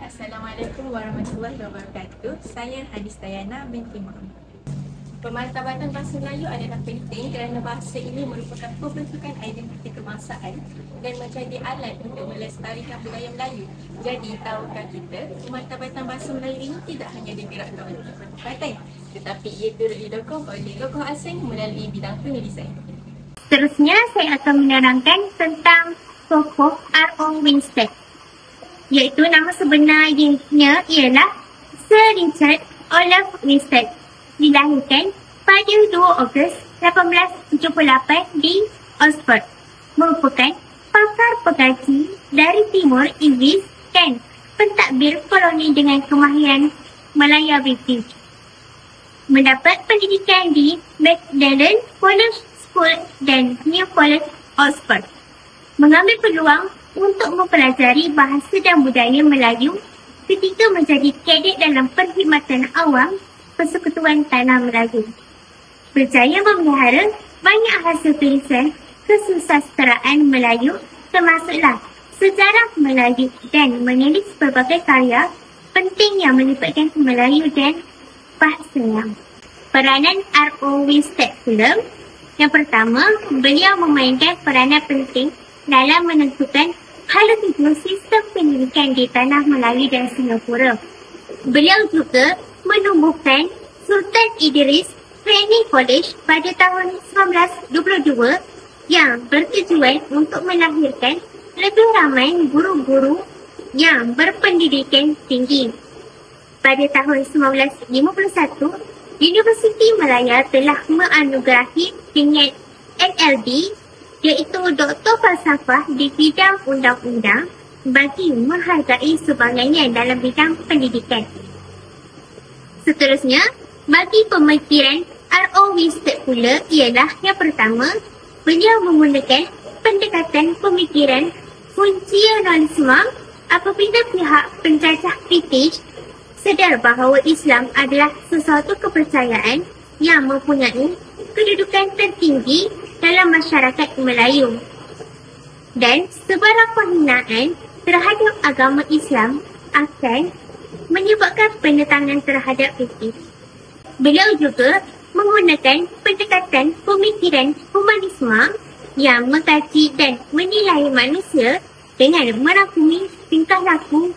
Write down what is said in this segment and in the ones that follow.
Assalamualaikum warahmatullahi wabarakatuh. Saya Hadis Dayana binti Muhammad. Pemantaban bahasa Melayu adalah penting kerana bahasa ini merupakan pembentukan identiti kebangsaan dan menjadi alat untuk melestarikan budaya Melayu. Jadi, tahukah kita, pemantaban bahasa Melayu ini tidak hanya digerakkan oleh tempatan, tetapi ia turut didukung oleh tokoh asing melalui bidang penulisan. Seterusnya, saya akan menerangkan tentang tokoh R.O. Winstead, iaitu nama sebenarnya ialah Sir Richard Olaf Winstead. Dilahirkan pada 2 Ogos 1878 di Oxford. Merupakan pakar pegaji dari timur Inggris dan pentadbir koloni dengan kemahiran Malaya British. Mendapat pendidikan di Magdalen College School dan New College, Oxford. Mengambil peluang untuk mempelajari bahasa dan budaya Melayu ketika menjadi kadet dalam Perkhidmatan Awam Persekutuan Tanah Melayu. Berjaya memelihara banyak hasil tulisan kesusasteraan Melayu, termasuklah sejarah Melayu, dan menulis berbagai karya penting yang melibatkan Melayu dan bahasa. Peranan R.O. Winstead pula. Yang pertama, beliau memainkan peranan penting dalam menentukan hala tuju sistem pendidikan di Tanah Melayu dan Singapura. Beliau juga menumbuhkan Sultan Idris Training College pada tahun 1922 yang bertujuan untuk melahirkan lebih ramai guru-guru yang berpendidikan tinggi. Pada tahun 1951, Universiti Malaya telah menganugerahi dengan LLB, iaitu Doktor Falsafah di bidang undang-undang, bagi menghargai sumbangannya dalam bidang pendidikan. Seterusnya, bagi pemikiran R.O. Winstead pula ialah yang pertama, beliau menggunakan pendekatan pemikiran funksionalisme apabila pihak penjajah British sedar bahawa Islam adalah sesuatu kepercayaan yang mempunyai kedudukan tertinggi dalam masyarakat Melayu, dan sebarang penghinaan terhadap agama Islam akan menyebabkan penentangan terhadap British. Beliau juga menggunakan pendekatan pemikiran humanisme yang mengkaji dan menilai manusia dengan merangkumi tingkah laku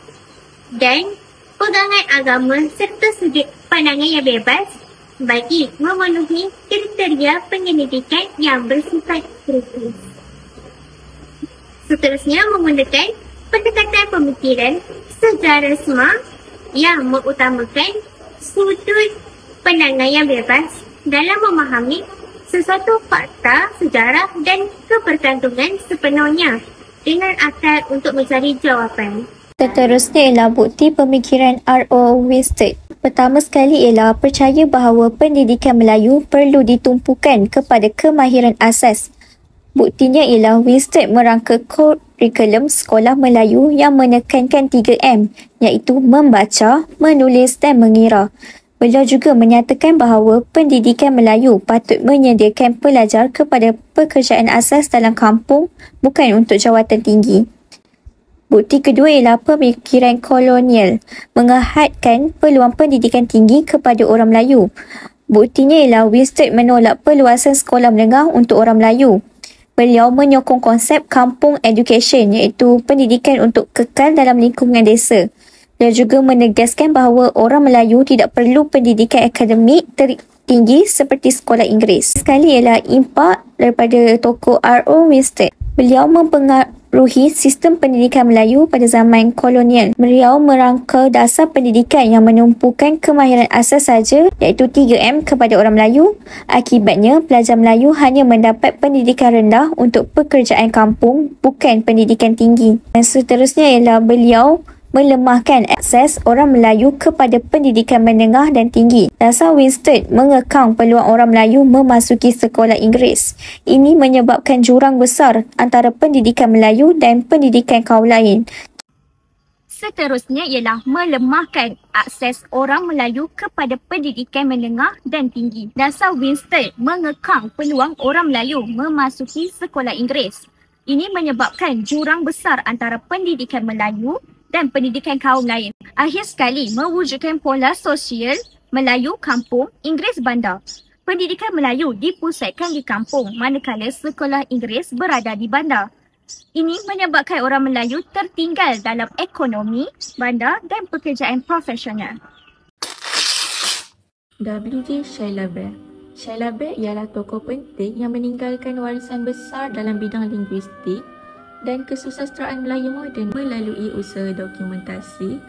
dan pegangan agama serta sudut pandangan yang bebas bagi memenuhi kriteria penyelidikan yang bersifat kritis. Seterusnya, menggunakan pendekatan pemikiran sejarahisme yang mengutamakan sudut pandangan yang bebas dalam memahami sesuatu fakta sejarah dan kebergantungan sepenuhnya dengan akal untuk mencari jawapan. Seterusnya ialah bukti pemikiran R.O. Winstead. Pertama sekali ialah percaya bahawa pendidikan Melayu perlu ditumpukan kepada kemahiran asas. Buktinya ialah Winstead merangka kurikulum sekolah Melayu yang menekankan 3M, iaitu membaca, menulis dan mengira. Beliau juga menyatakan bahawa pendidikan Melayu patut menyediakan pelajar kepada pekerjaan asas dalam kampung, bukan untuk jawatan tinggi. Bukti kedua ialah pemikiran kolonial, mengahadkan peluang pendidikan tinggi kepada orang Melayu. Buktinya ialah Winstead menolak perluasan sekolah menengah untuk orang Melayu. Beliau menyokong konsep kampung education, iaitu pendidikan untuk kekal dalam lingkungan desa. Beliau juga menegaskan bahawa orang Melayu tidak perlu pendidikan akademik tertinggi seperti sekolah Inggeris. Sekali ialah impak daripada tokoh R.O. Winstead. Beliau mempengaruhi sistem pendidikan Melayu pada zaman kolonial. Beliau merangka dasar pendidikan yang menumpukan kemahiran asas saja, iaitu 3M kepada orang Melayu. Akibatnya, pelajar Melayu hanya mendapat pendidikan rendah untuk pekerjaan kampung, bukan pendidikan tinggi. Dan seterusnya ialah beliau melemahkan akses orang Melayu kepada pendidikan menengah dan tinggi. Dasar Winstead mengekang peluang orang Melayu memasuki sekolah Inggeris. Ini menyebabkan jurang besar antara pendidikan Melayu dan pendidikan kaum lain. Seterusnya ialah melemahkan akses orang Melayu kepada pendidikan menengah dan tinggi. Dasar Winstead mengekang peluang orang Melayu memasuki sekolah Inggeris. Ini menyebabkan jurang besar antara pendidikan Melayu dan pendidikan kaum lain. Akhir sekali, mewujudkan pola sosial Melayu kampung, Inggeris bandar. Pendidikan Melayu dipusatkan di kampung manakala sekolah Inggeris berada di bandar. Ini menyebabkan orang Melayu tertinggal dalam ekonomi, bandar dan pekerjaan profesional. W.J. Shia LaBeouf. Shia LaBeouf ialah tokoh penting yang meninggalkan warisan besar dalam bidang linguistik dan kesusastraan Melayu moden melalui usaha dokumentasi,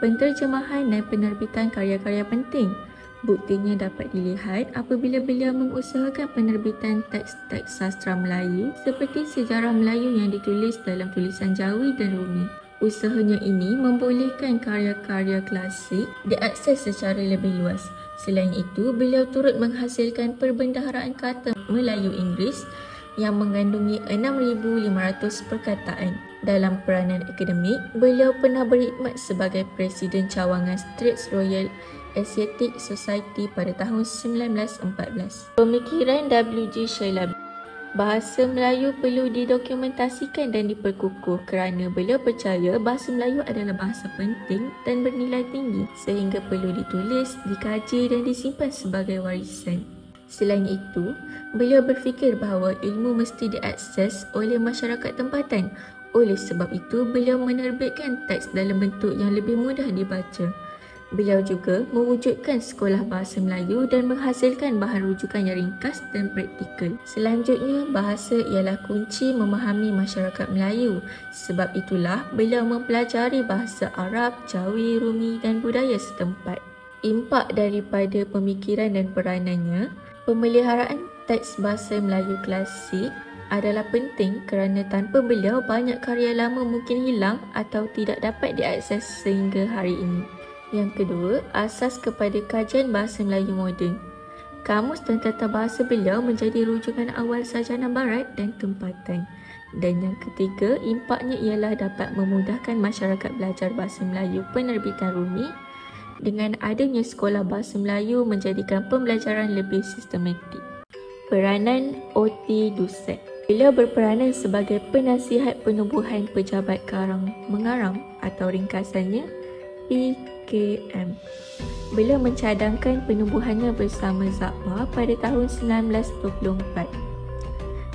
penterjemahan dan penerbitan karya-karya penting. Buktinya dapat dilihat apabila beliau mengusahakan penerbitan teks-teks sastra Melayu seperti sejarah Melayu yang ditulis dalam tulisan Jawi dan Rumi. Usahanya ini membolehkan karya-karya klasik diakses secara lebih luas. Selain itu, beliau turut menghasilkan perbendaharaan kata Melayu Inggeris yang mengandungi 6,500 perkataan. Dalam peranan akademik, beliau pernah berkhidmat sebagai Presiden Cawangan Straits Royal Asiatic Society pada tahun 1914. Pemikiran W.J. Shia LaBeouf. Bahasa Melayu perlu didokumentasikan dan diperkukuh kerana beliau percaya bahasa Melayu adalah bahasa penting dan bernilai tinggi sehingga perlu ditulis, dikaji dan disimpan sebagai warisan. Selain itu, beliau berfikir bahawa ilmu mesti diakses oleh masyarakat tempatan. Oleh sebab itu, beliau menerbitkan teks dalam bentuk yang lebih mudah dibaca. Beliau juga mewujudkan sekolah bahasa Melayu dan menghasilkan bahan rujukan yang ringkas dan praktikal. Selanjutnya, bahasa ialah kunci memahami masyarakat Melayu. Sebab itulah beliau mempelajari bahasa Arab, Jawi, Rumi dan budaya setempat. Impak daripada pemikiran dan peranannya, pemeliharaan teks bahasa Melayu klasik adalah penting kerana tanpa beliau banyak karya lama mungkin hilang atau tidak dapat diakses sehingga hari ini. Yang kedua, asas kepada kajian bahasa Melayu moden. Kamus dan tata bahasa beliau menjadi rujukan awal sarjana barat dan tempatan. Dan yang ketiga, impaknya ialah dapat memudahkan masyarakat belajar bahasa Melayu penerbitan Rumi dengan adanya sekolah bahasa Melayu menjadikan pembelajaran lebih sistematik. Peranan O.T. Dusek. Beliau berperanan sebagai penasihat penubuhan pejabat karang mengarang atau ringkasannya PKM. Beliau mencadangkan penubuhannya bersama Zakbar pada tahun 1924.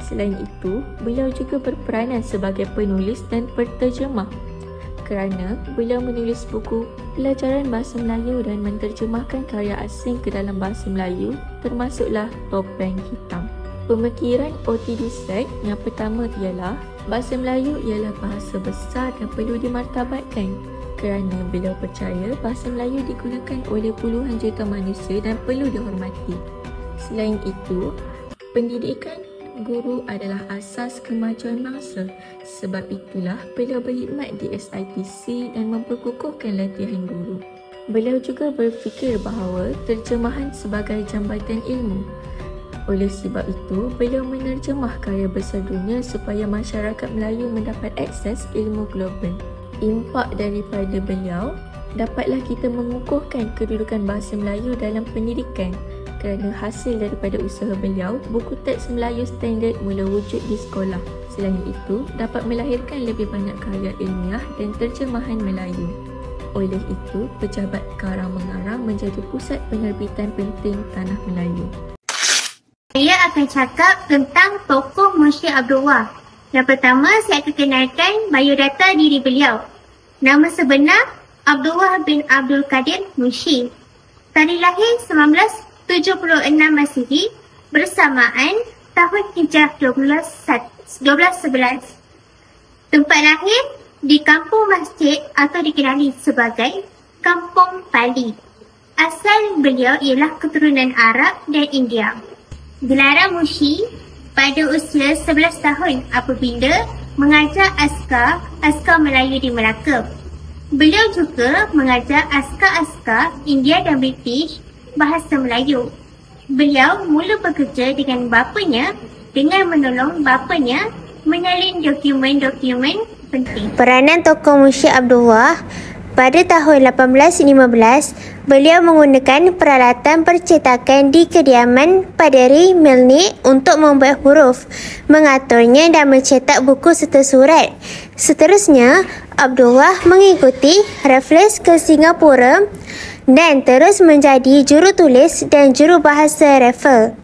Selain itu, beliau juga berperanan sebagai penulis dan penterjemah kerana beliau menulis buku pelajaran bahasa Melayu dan menterjemahkan karya asing ke dalam bahasa Melayu termasuklah Topeng Hitam. Pemikiran O.T. Dusek yang pertama ialah bahasa Melayu ialah bahasa besar dan perlu dimartabatkan kerana beliau percaya bahasa Melayu digunakan oleh puluhan juta manusia dan perlu dihormati. Selain itu, pendidikan guru adalah asas kemajuan bangsa. Sebab itulah beliau berkhidmat di SITC dan memperkukuhkan latihan guru. Beliau juga berfikir bahawa terjemahan sebagai jambatan ilmu. Oleh sebab itu, beliau menerjemah karya besar dunia supaya masyarakat Melayu mendapat akses ilmu global. Impak daripada beliau, dapatlah kita mengukuhkan kedudukan bahasa Melayu dalam pendidikan kerana hasil daripada usaha beliau, buku teks Melayu standard mula wujud di sekolah. Selain itu, dapat melahirkan lebih banyak karya ilmiah dan terjemahan Melayu. Oleh itu, pejabat karang mengarang menjadi pusat penerbitan penting tanah Melayu. Saya akan cakap tentang tokoh Munshi Abdul Wahab. Yang pertama, saya akan kenalkan biodata diri beliau. Nama sebenar Abdul Wahab bin Abdul Qadir Munshi. Tarikh lahir 1976 Masihi bersamaan tahun Hijrah 1211. Tempat lahir di Kampung Masjid atau dikenali sebagai Kampung Pali. Asal beliau ialah keturunan Arab dan India. Gelaran Munshi pada usia 11 tahun apabila mengajar askar Melayu di Melaka. Beliau juga mengajar askar India dan British bahasa Melayu. Beliau mula bekerja dengan bapanya dengan menolong bapanya menyalin dokumen-dokumen penting. Peranan tokoh Munshi Abdul Wahab. Pada tahun 1815, beliau menggunakan peralatan percetakan di kediaman Paderi Milne untuk membuat huruf, mengaturnya dan mencetak buku serta surat. Seterusnya, Abdullah mengikuti Raffles ke Singapura dan terus menjadi jurutulis dan jurubahasa Raffles.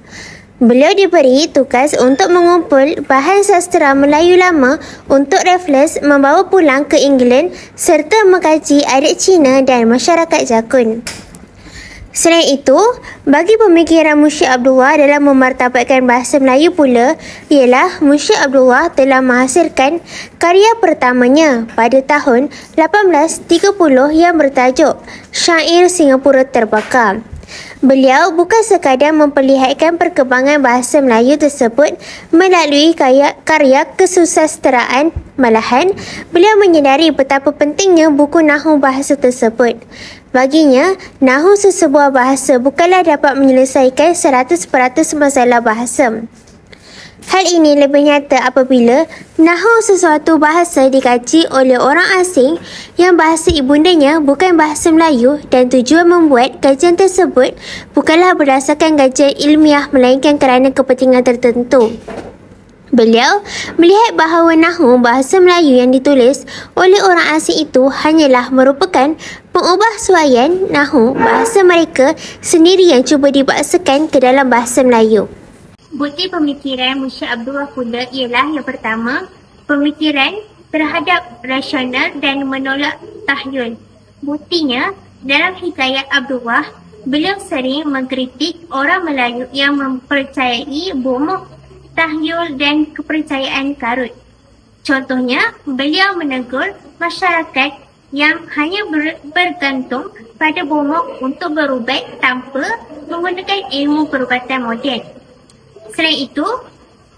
Beliau diberi tugas untuk mengumpul bahan sastera Melayu lama untuk Raffles membawa pulang ke England serta mengkaji adat Cina dan masyarakat Jakun. Selain itu, bagi pemikiran Munsyi Abdullah dalam memartabatkan bahasa Melayu pula ialah Munsyi Abdullah telah menghasilkan karya pertamanya pada tahun 1830 yang bertajuk Syair Singapura Terbakar. Beliau bukan sekadar memperlihatkan perkembangan bahasa Melayu tersebut melalui karya kesusasteraan, malahan beliau menyedari betapa pentingnya buku nahu bahasa tersebut. Baginya, nahu sesebuah bahasa bukanlah dapat menyelesaikan 100% masalah bahasa. Hal ini lebih nyata apabila nahu sesuatu bahasa dikaji oleh orang asing yang bahasa ibundanya bukan bahasa Melayu dan tujuan membuat kajian tersebut bukanlah berdasarkan kajian ilmiah melainkan kerana kepentingan tertentu. Beliau melihat bahawa nahu bahasa Melayu yang ditulis oleh orang asing itu hanyalah merupakan pengubahsuaian nahu bahasa mereka sendiri yang cuba dibaksakan ke dalam bahasa Melayu. Bukti pemikiran Munsyi Abdullah pula ialah yang pertama, pemikiran terhadap rasional dan menolak tahyul. Buktinya, dalam hikayat Abdullah, beliau sering mengkritik orang Melayu yang mempercayai bomoh, tahyul dan kepercayaan karut. Contohnya, beliau menegur masyarakat yang hanya bergantung pada bomoh untuk berubat tanpa menggunakan ilmu perubatan moden. Selain itu,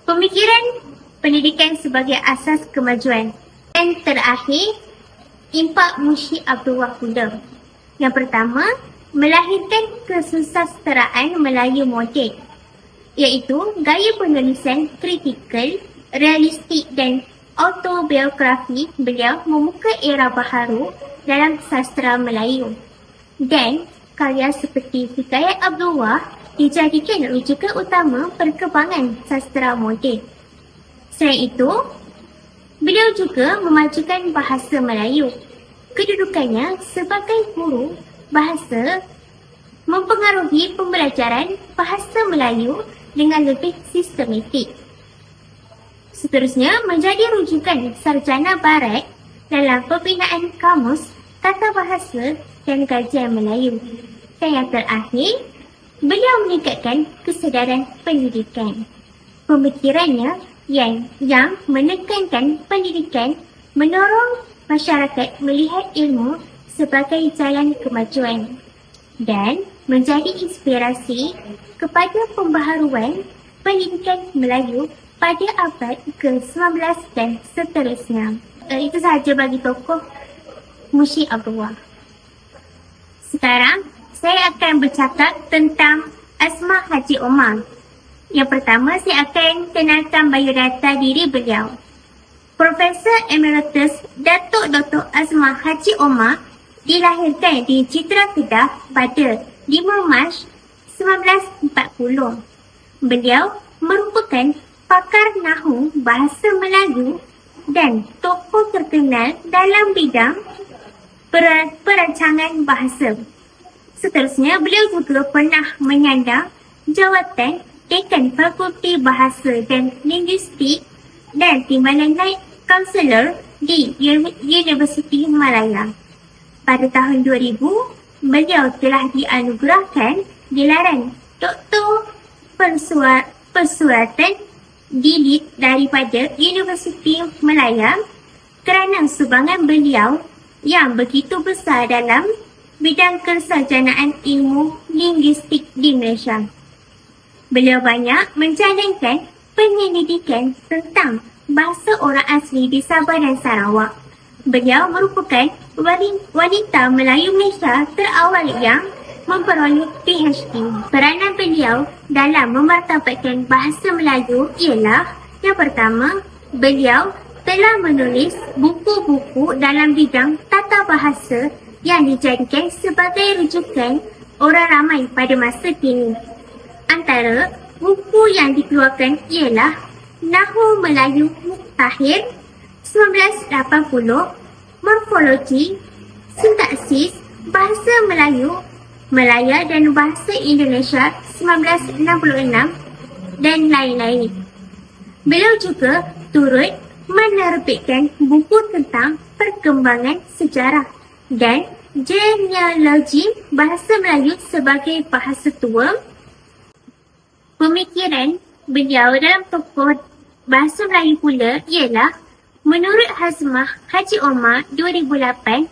pemikiran pendidikan sebagai asas kemajuan. Dan terakhir, impak Munsyi Abdullah pula. Yang pertama, melahirkan kesusasteraan Melayu moden, iaitu gaya penulisan kritikal, realistik dan autobiografi. Beliau membuka era baharu dalam sastera Melayu. Dan karya seperti Hikayat Abdullah dijadikan rujukan utama perkembangan sastera moden. Selain itu, beliau juga memajukan bahasa Melayu. Kedudukannya sebagai guru bahasa mempengaruhi pembelajaran bahasa Melayu dengan lebih sistematik. Seterusnya, menjadi rujukan sarjana barat dalam pembinaan kamus, tata bahasa dan kajian Melayu. Dan yang terakhir, beliau meningkatkan kesedaran pendidikan. Pemikirannya yang menekankan pendidikan mendorong masyarakat melihat ilmu sebagai jalan kemajuan dan menjadi inspirasi kepada pembaharuan pendidikan Melayu pada abad ke-19 dan seterusnya. Itu sahaja bagi tokoh Munsyi Abdullah. Sekarang, saya akan bercakap tentang Asma Haji Omar. Yang pertama, saya akan kenalkan biodata diri beliau. Profesor Emeritus Datuk Dr. Asma Haji Omar dilahirkan di Citra Kedah pada 5 Mac 1940. Beliau merupakan pakar nahu bahasa Melayu dan tokoh terkenal dalam bidang perancangan bahasa. Seterusnya, beliau juga pernah menyandang jawatan Dekan Fakulti Bahasa dan Linguistik dan Timbalan Naib Kaunselor di Universiti Malaya. Pada tahun 2000, beliau telah dianugerahkan gelaran Doktor Persuatan Dilit daripada Universiti Malaya kerana sumbangan beliau yang begitu besar dalam bidang kesarjanaan ilmu linguistik di Malaysia. Beliau banyak menjalankan penyelidikan tentang bahasa orang asli di Sabah dan Sarawak. Beliau merupakan wanita Melayu Malaysia terawal yang memperoleh PhD. Peranan beliau dalam memartabatkan bahasa Melayu ialah yang pertama, beliau telah menulis buku-buku dalam bidang tata bahasa yang dijadikan sebagai rujukan orang ramai pada masa kini. Antara buku yang dikeluarkan ialah Nahu Melayu Muktahir, 1980, Morfologi, Sintaksis, Bahasa Melayu, Malaya dan Bahasa Indonesia 1966 dan lain-lain. Beliau juga turut menerbitkan buku tentang perkembangan sejarah dan genealogi bahasa Melayu sebagai bahasa tua. Pemikiran beliau dalam tokoh bahasa Melayu pula ialah menurut Hazmah Haji Omar 2008,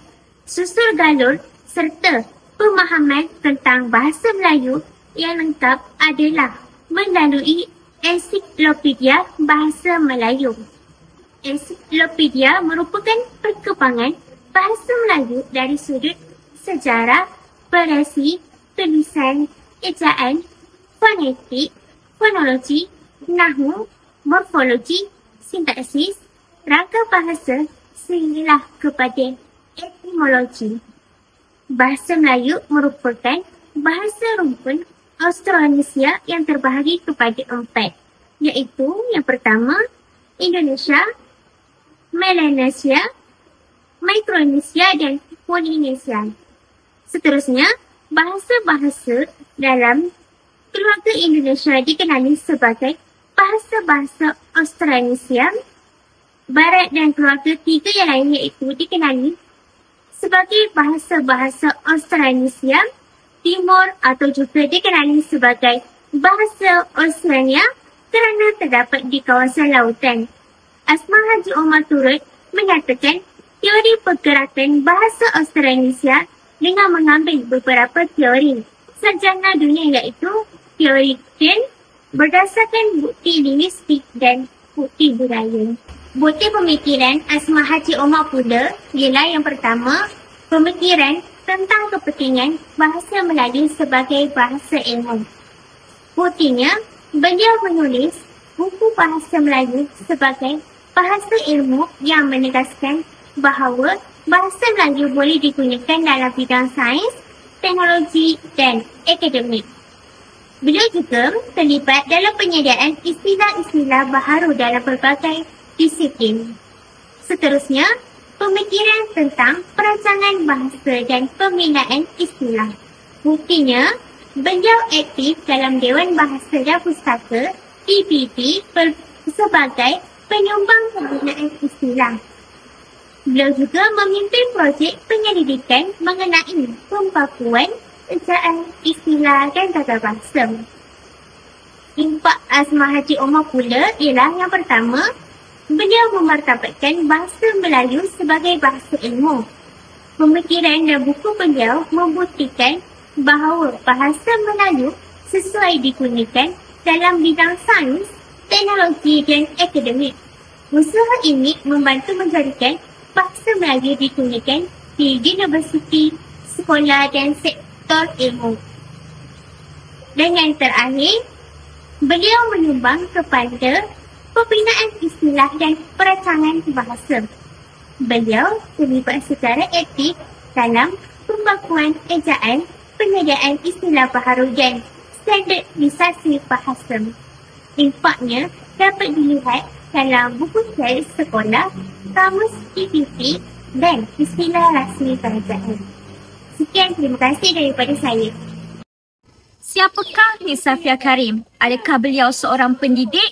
susur galur serta pemahaman tentang bahasa Melayu yang lengkap adalah melalui Ensiklopedia Bahasa Melayu. Ensiklopedia merupakan perkembangan bahasa Melayu dari sudut sejarah, perasi, tulisan, ejaan, fonetik, fonologi, nahwu, morfologi, sintaksis, rangka bahasa sehinggalah kepada etimologi. Bahasa Melayu merupakan bahasa rumpun Austronesia yang terbahagi kepada 4, iaitu yang pertama, Indonesia, Melanesia, Micronesia dan Polynesia. Seterusnya, bahasa-bahasa dalam keluarga Indonesia dikenali sebagai bahasa-bahasa Austronesia. Barat dan keluarga 3 yang lain iaitu dikenali sebagai bahasa-bahasa Austronesia. Timur atau juga dikenali sebagai bahasa Oceania kerana terdapat di kawasan lautan. Asma Haji Omar turut menyatakan teori pergerakan bahasa Austronesia dengan mengambil beberapa teori sarjana dunia iaitu teori Gen berdasarkan bukti linguistik dan bukti budaya. Bukti pemikiran Asma Haji Omar pula ialah yang pertama, pemikiran tentang kepentingan bahasa Melayu sebagai bahasa ilmu. Buktinya, beliau menulis buku bahasa Melayu sebagai bahasa ilmu yang menegaskan bahawa bahasa Melayu boleh digunakan dalam bidang sains, teknologi dan akademik. Beliau juga terlibat dalam penyediaan istilah-istilah baharu dalam berbagai disiplin. Seterusnya, pemikiran tentang perancangan bahasa dan pembinaan istilah. Buktinya, beliau aktif dalam Dewan Bahasa dan Pustaka DBP sebagai penyumbang pembinaan istilah. Beliau juga memimpin projek penyelidikan mengenai pembakuan ejaan istilah dan tata bahasa. Impak Asma Haji Omar pula ialah yang pertama, beliau memartabatkan bahasa Melayu sebagai bahasa ilmu. Pemikiran dan buku beliau membuktikan bahawa bahasa Melayu sesuai digunakan dalam bidang sains, teknologi dan akademik. Usaha ini membantu menjadikan bahasa Melayu digunakan di universiti, sekolah dan sektor ilmu. Dan yang terakhir, beliau menyumbang kepada pembinaan istilah dan perancangan bahasa. Beliau terlibat secara aktif dalam pembakuan ejaan, penyediaan istilah baharu dan standardisasi bahasa. Impaknya dapat dilihat dalam buku teks sekolah, kamus DBP dan istilah rasmi kerajaan. Sekian, terima kasih daripada saya. Siapakah Nik Safia Karim? Adakah beliau seorang pendidik,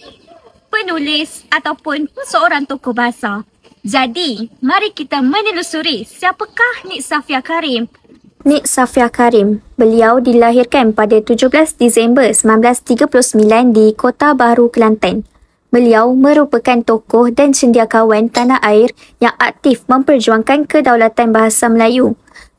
penulis ataupun seorang tokoh bahasa? Jadi, mari kita menelusuri siapakah Nik Safia Karim. Nik Safia Karim, beliau dilahirkan pada 17 Disember 1939 di Kota Baru, Kelantan. Beliau merupakan tokoh dan cendekiawan tanah air yang aktif memperjuangkan kedaulatan bahasa Melayu.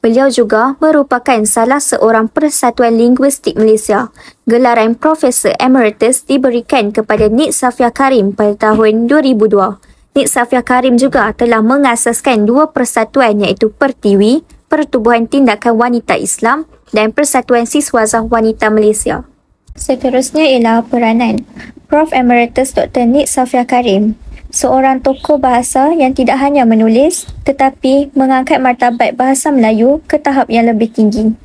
Beliau juga merupakan salah seorang Persatuan Linguistik Malaysia. Gelaran Profesor Emeritus diberikan kepada Nik Safia Karim pada tahun 2002. Nik Safia Karim juga telah mengasaskan 2 persatuan iaitu Pertiwi, Pertubuhan Tindakan Wanita Islam dan Persatuan Siswazah Wanita Malaysia. Seterusnya ialah peranan Prof. Emeritus Dr. Nik Safia Karim, seorang tokoh bahasa yang tidak hanya menulis tetapi mengangkat martabat bahasa Melayu ke tahap yang lebih tinggi.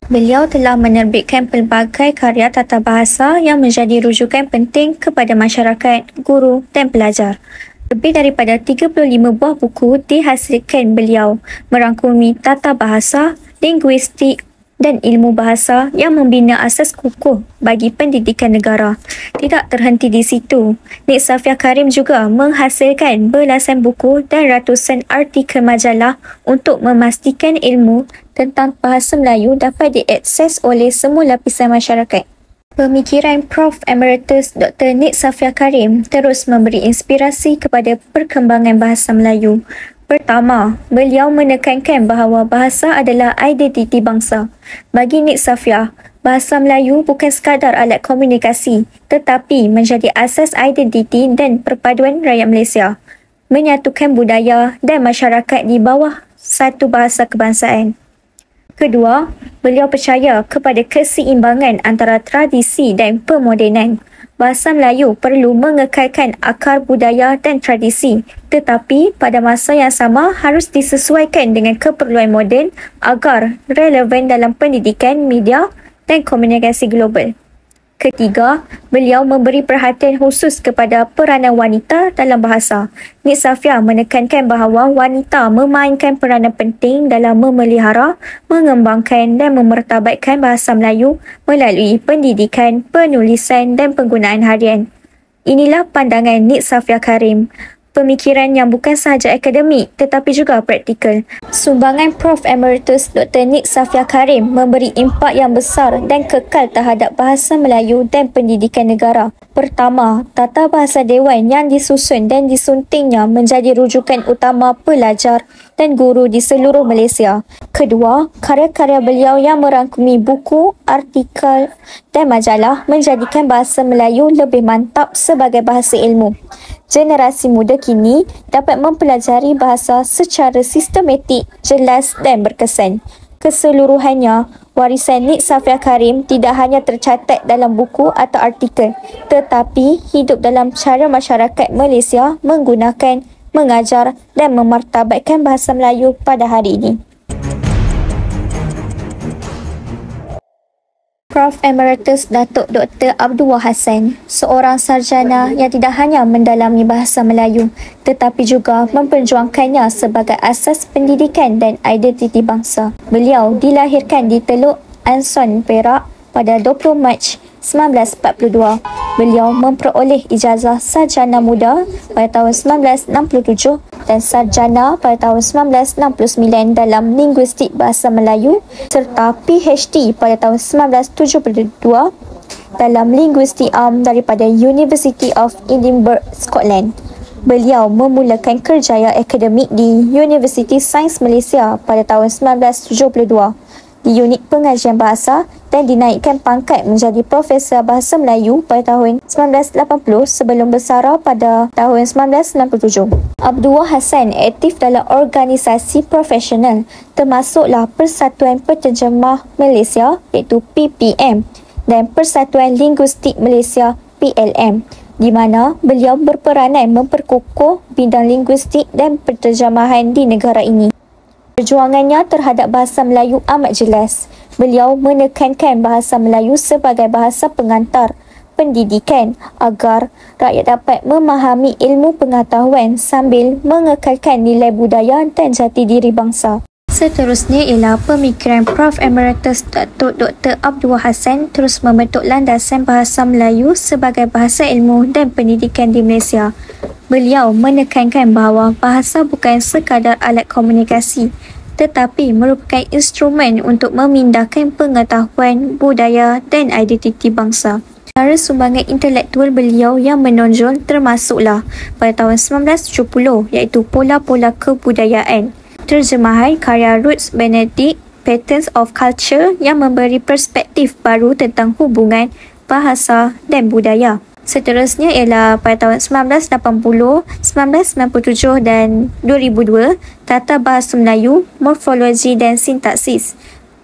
Beliau telah menerbitkan pelbagai karya tata bahasa yang menjadi rujukan penting kepada masyarakat, guru dan pelajar. Lebih daripada 35 buah buku dihasilkan beliau merangkumi tata bahasa, linguistik dan ilmu bahasa yang membina asas kukuh bagi pendidikan negara. Tidak terhenti di situ, Nik Safia Karim juga menghasilkan belasan buku dan ratusan artikel majalah untuk memastikan ilmu tentang bahasa Melayu dapat diakses oleh semua lapisan masyarakat. Pemikiran Prof. Emeritus Dr. Nik Safia Karim terus memberi inspirasi kepada perkembangan bahasa Melayu. Pertama, beliau menekankan bahawa bahasa adalah identiti bangsa. Bagi Nik Safia, bahasa Melayu bukan sekadar alat komunikasi tetapi menjadi asas identiti dan perpaduan rakyat Malaysia, menyatukan budaya dan masyarakat di bawah satu bahasa kebangsaan. Kedua, beliau percaya kepada keseimbangan antara tradisi dan pemodenan. Bahasa Melayu perlu mengekalkan akar budaya dan tradisi, tetapi pada masa yang sama harus disesuaikan dengan keperluan moden agar relevan dalam pendidikan, media dan komunikasi global. Ketiga, beliau memberi perhatian khusus kepada peranan wanita dalam bahasa. Nik Safia menekankan bahawa wanita memainkan peranan penting dalam memelihara, mengembangkan dan memertabatkan bahasa Melayu melalui pendidikan, penulisan dan penggunaan harian. Inilah pandangan Nik Safia Karim. Pemikiran yang bukan sahaja akademik tetapi juga praktikal. Sumbangan Prof. Emeritus Dr. Nik Safia Karim memberi impak yang besar dan kekal terhadap bahasa Melayu dan pendidikan negara. Pertama, tata bahasa dewan yang disusun dan disuntingnya menjadi rujukan utama pelajar dan guru di seluruh Malaysia. Kedua, karya-karya beliau yang merangkumi buku, artikel dan majalah menjadikan bahasa Melayu lebih mantap sebagai bahasa ilmu. Generasi muda kini dapat mempelajari bahasa secara sistematik, jelas dan berkesan. Keseluruhannya, warisan Nik Safia Karim tidak hanya tercatat dalam buku atau artikel, tetapi hidup dalam cara masyarakat Malaysia menggunakan, mengajar dan memartabatkan bahasa Melayu pada hari ini. Prof. Emeritus Datuk Dr. Abdullah Hassan, seorang sarjana yang tidak hanya mendalami bahasa Melayu tetapi juga memperjuangkannya sebagai asas pendidikan dan identiti bangsa. Beliau dilahirkan di Teluk Anson, Perak pada 20 Mac 1942. Beliau memperoleh ijazah sarjana muda pada tahun 1967 dan sarjana pada tahun 1969 dalam linguistik bahasa Melayu serta PhD pada tahun 1972 dalam linguistik daripada University of Edinburgh, Scotland. Beliau memulakan kerjaya akademik di Universiti Sains Malaysia pada tahun 1972 di unit pengajian bahasa dan dinaikkan pangkat menjadi Profesor Bahasa Melayu pada tahun 1980 sebelum bersara pada tahun 1997. Abdullah Hassan aktif dalam organisasi profesional termasuklah Persatuan Penterjemah Malaysia iaitu PPM dan Persatuan Linguistik Malaysia PLM, di mana beliau berperanan memperkukuh bidang linguistik dan penterjemahan di negara ini. Perjuangannya terhadap bahasa Melayu amat jelas. Beliau menekankan bahasa Melayu sebagai bahasa pengantar pendidikan agar rakyat dapat memahami ilmu pengetahuan sambil mengekalkan nilai budaya dan jati diri bangsa. Seterusnya ialah pemikiran Prof. Emeritus Datuk Dr. Abdullah Hassan terus membentuk landasan bahasa Melayu sebagai bahasa ilmu dan pendidikan di Malaysia. Beliau menekankan bahawa bahasa bukan sekadar alat komunikasi tetapi merupakan instrumen untuk memindahkan pengetahuan, budaya dan identiti bangsa. Antara sumbangan intelektual beliau yang menonjol termasuklah pada tahun 1970 iaitu Pola-Pola Kebudayaan, terjemahan karya Ruth Benedict, Patterns of Culture yang memberi perspektif baru tentang hubungan bahasa dan budaya. Seterusnya ialah pada tahun 1980, 1997 dan 2002, Tata Bahasa Melayu, Morfologi dan Sintaksis.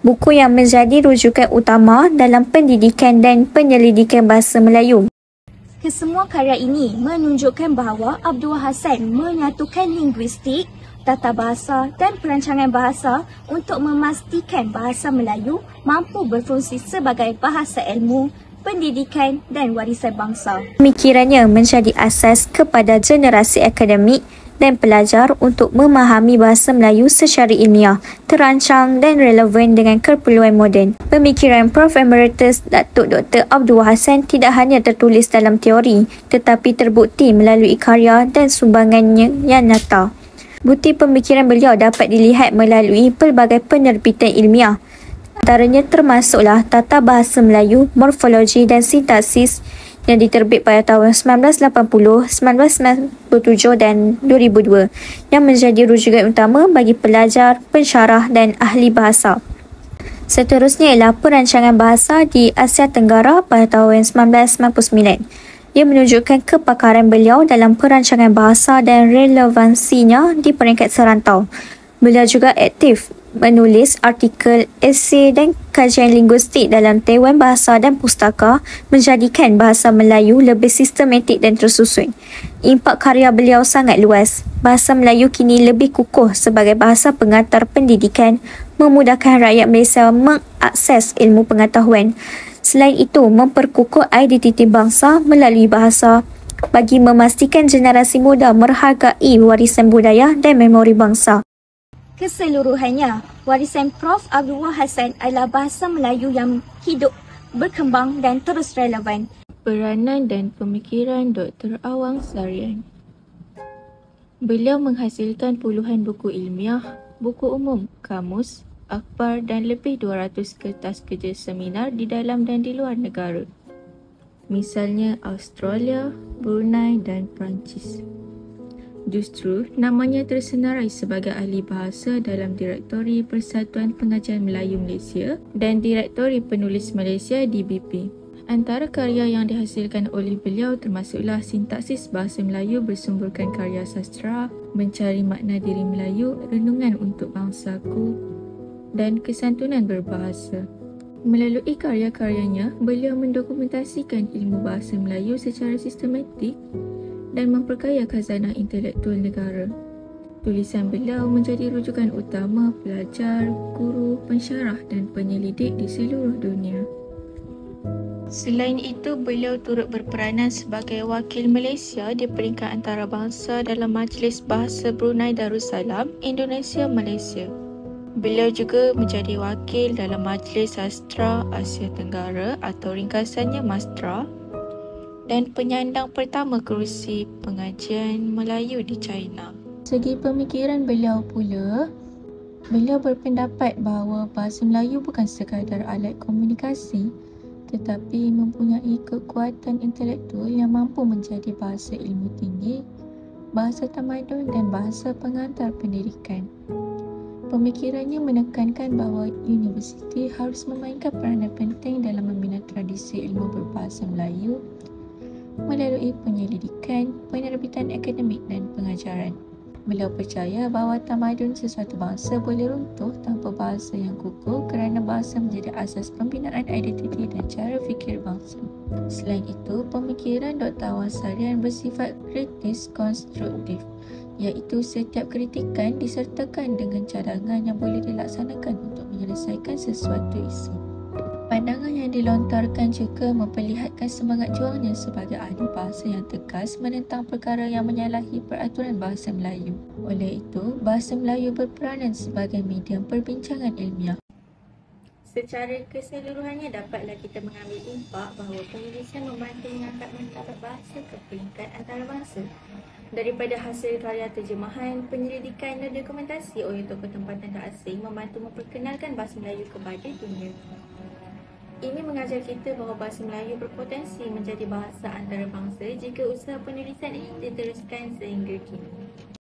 Buku yang menjadi rujukan utama dalam pendidikan dan penyelidikan bahasa Melayu. Kesemua karya ini menunjukkan bahawa Abdullah Hassan menyatukan linguistik, tata bahasa dan perancangan bahasa untuk memastikan bahasa Melayu mampu berfungsi sebagai bahasa ilmu, pendidikan dan warisan bangsa. Pemikirannya menjadi asas kepada generasi akademik dan pelajar untuk memahami bahasa Melayu secara ilmiah, terancang dan relevan dengan keperluan moden. Pemikiran Prof. Emeritus Datuk Dr. Abdullah Hassan tidak hanya tertulis dalam teori tetapi terbukti melalui karya dan sumbangannya yang nyata. Bukti pemikiran beliau dapat dilihat melalui pelbagai penerbitan ilmiah. Antaranya termasuklah Tata Bahasa Melayu, Morfologi dan Sintaksis yang diterbit pada tahun 1980, 1997 dan 2002 yang menjadi rujukan utama bagi pelajar, pensyarah dan ahli bahasa. Seterusnya ialah Perancangan Bahasa di Asia Tenggara pada tahun 1999. Ia menunjukkan kepakaran beliau dalam perancangan bahasa dan relevansinya di peringkat serantau. Beliau juga aktif menulis artikel, esei dan kajian linguistik dalam Dewan Bahasa dan Pustaka, menjadikan bahasa Melayu lebih sistematik dan tersusun. Impak karya beliau sangat luas. Bahasa Melayu kini lebih kukuh sebagai bahasa pengantar pendidikan, memudahkan rakyat Malaysia mengakses ilmu pengetahuan. Selain itu, memperkukuh identiti bangsa melalui bahasa bagi memastikan generasi muda menghargai warisan budaya dan memori bangsa. Keseluruhannya, warisan Prof. Abdullah Hassan adalah bahasa Melayu yang hidup, berkembang dan terus relevan. Peranan dan pemikiran Dr. Awang Sarian. Beliau menghasilkan puluhan buku ilmiah, buku umum, kamus, akhbar dan lebih 200 kertas kerja seminar di dalam dan di luar negara. Misalnya Australia, Brunei dan Perancis. Justru, namanya tersenarai sebagai ahli bahasa dalam Direktori Persatuan Pengajian Melayu Malaysia dan Direktori Penulis Malaysia DBP. Antara karya yang dihasilkan oleh beliau termasuklah Sintaksis Bahasa Melayu bersumberkan karya sastra, Mencari Makna Diri Melayu, Renungan untuk Bangsaku dan Kesantunan Berbahasa. Melalui karya-karyanya, beliau mendokumentasikan ilmu bahasa Melayu secara sistematik dan memperkaya khazanah intelektual negara. Tulisan beliau menjadi rujukan utama pelajar, guru, pensyarah dan penyelidik di seluruh dunia. Selain itu, beliau turut berperanan sebagai wakil Malaysia di peringkat antarabangsa dalam Majlis Bahasa Brunei Darussalam, Indonesia, Malaysia. Beliau juga menjadi wakil dalam Majlis Sastra Asia Tenggara atau ringkasannya MASTRA dan penyandang pertama kerusi pengajian Melayu di China. Segi pemikiran beliau pula, beliau berpendapat bahawa bahasa Melayu bukan sekadar alat komunikasi tetapi mempunyai kekuatan intelektual yang mampu menjadi bahasa ilmu tinggi, bahasa tamadun dan bahasa pengantar pendidikan. Pemikirannya menekankan bahawa universiti harus memainkan peranan penting dalam membina tradisi ilmu berbahasa Melayu melalui penyelidikan, penerbitan akademik dan pengajaran. Beliau percaya bahawa tamadun sesuatu bangsa boleh runtuh tanpa bahasa yang kukuh kerana bahasa menjadi asas pembinaan identiti dan cara fikir bangsa. Selain itu, pemikiran Dr. Awang Sarian bersifat kritis konstruktif, iaitu setiap kritikan disertakan dengan cadangan yang boleh dilaksanakan untuk menyelesaikan sesuatu isu. Pandangan yang dilontarkan juga memperlihatkan semangat juangnya sebagai ahli bahasa yang tegas menentang perkara yang menyalahi peraturan bahasa Melayu. Oleh itu, bahasa Melayu berperanan sebagai medium perbincangan ilmiah. Secara keseluruhannya dapatlah kita mengambil impak bahawa penulisan membantu mengangkat martabat bahasa ke peringkat antarabangsa. Daripada hasil karya terjemahan, penyelidikan dan dokumentasi oleh tokoh tempatan dan asing membantu memperkenalkan bahasa Melayu kepada dunia. Ini mengajar kita bahawa bahasa Melayu berpotensi menjadi bahasa antarabangsa jika usaha penulisan ini diteruskan sehingga kini.